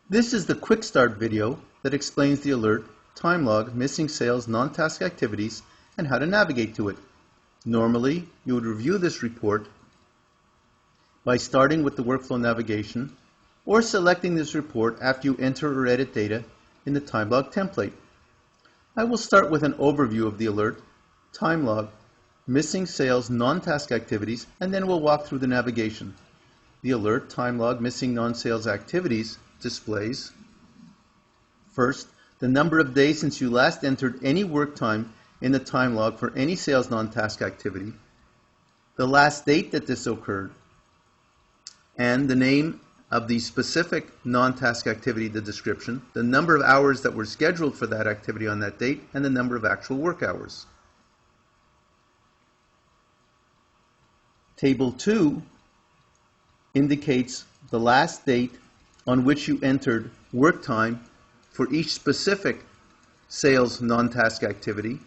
This is the quick start video that explains the alert, time log, missing sales, non-task activities, and how to navigate to it. Normally, you would review this report by starting with the workflow navigation or selecting this report after you enter or edit data in the time log template. I will start with an overview of the alert, time log, missing sales, non-task activities, and then we'll walk through the navigation. The alert, time log, missing non-sales activities displays first the number of days since you last entered any work time in the time log for any sales non-task activity, the last date that this occurred, and the name of the specific non-task activity, the description, the number of hours that were scheduled for that activity on that date, and the number of actual work hours. Table 2 indicates the last date on which you entered work time for each specific sales non-task activity.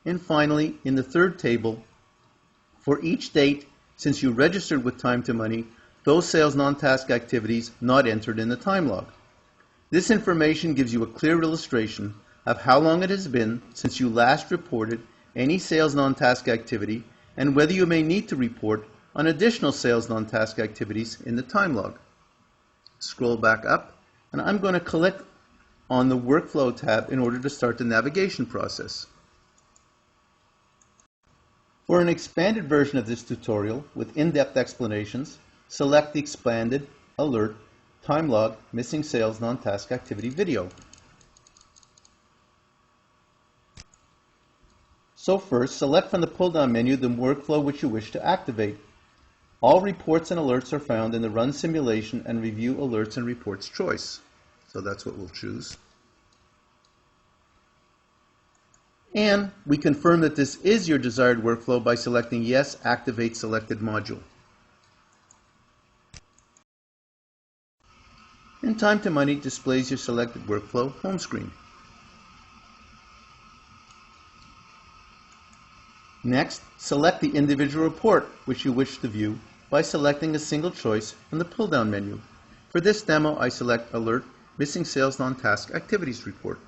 And finally, in the third table, for each date since you registered with Time to Money, those sales non-task activities not entered in the time log. This information gives you a clear illustration of how long it has been since you last reported any sales non-task activity and whether you may need to report on additional sales non-task activities in the time log. Scroll back up, and I'm going to click on the Workflow tab in order to start the navigation process. For an expanded version of this tutorial with in-depth explanations, select the expanded Alert, Time Log, Missing Sales Non-Task Activity video. So first, select from the pull-down menu the workflow which you wish to activate. All reports and alerts are found in the Run Simulation and Review Alerts and Reports choice. So that's what we'll choose. And we confirm that this is your desired workflow by selecting Yes, Activate Selected Module. And Time to Money displays your selected workflow home screen. Next, select the individual report which you wish to view by selecting a single choice from the pull-down menu. For this demo, I select Alert, Missing Sales Non-Task Activities Report.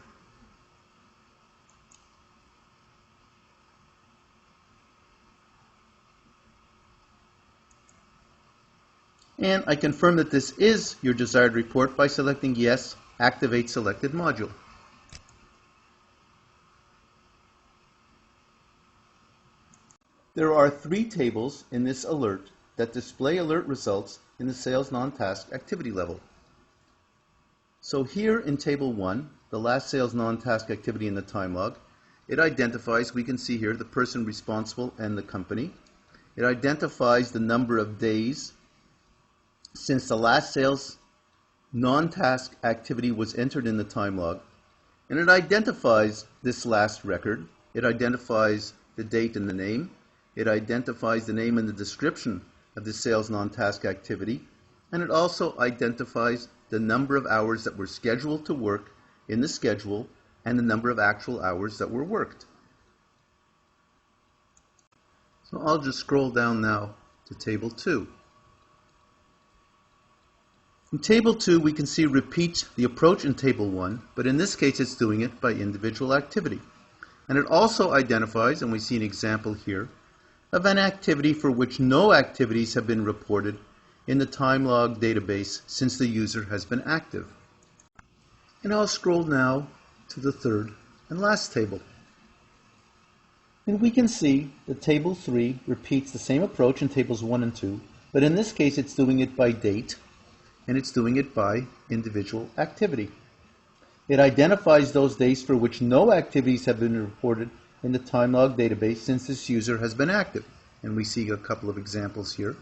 And I confirm that this is your desired report by selecting Yes, Activate Selected Module. There are 3 tables in this alert that display alert results in the sales non-task activity level. So here in Table 1, the last sales non-task activity in the time log, it identifies, we can see here, the person responsible and the company. It identifies the number of days since the last sales non-task activity was entered in the time log, and it identifies this last record. It identifies the date and the name. It identifies the name and the description of the sales non-task activity, and it also identifies the number of hours that were scheduled to work in the schedule and the number of actual hours that were worked. So I'll just scroll down now to Table 2. In Table 2, we can see repeats the approach in Table 1, but in this case it's doing it by individual activity. And it also identifies, and we see an example here, of an activity for which no activities have been reported in the time log database since the user has been active. And I'll scroll now to the third and last table. And we can see that Table 3 repeats the same approach in Tables 1 and 2, but in this case it's doing it by date, and it's doing it by individual activity. It identifies those days for which no activities have been reported in the time log database since this user has been active. And we see a couple of examples here.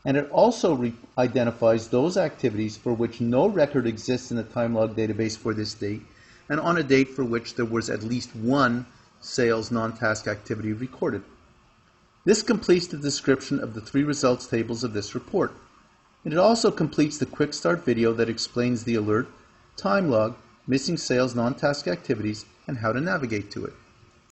And it also identifies those activities for which no record exists in the time log database for this date, and on a date for which there was at least one sales non-task activity recorded. This completes the description of the 3 results tables of this report. And it also completes the quick start video that explains the alert, time log, missing sales non-task activities, and how to navigate to it.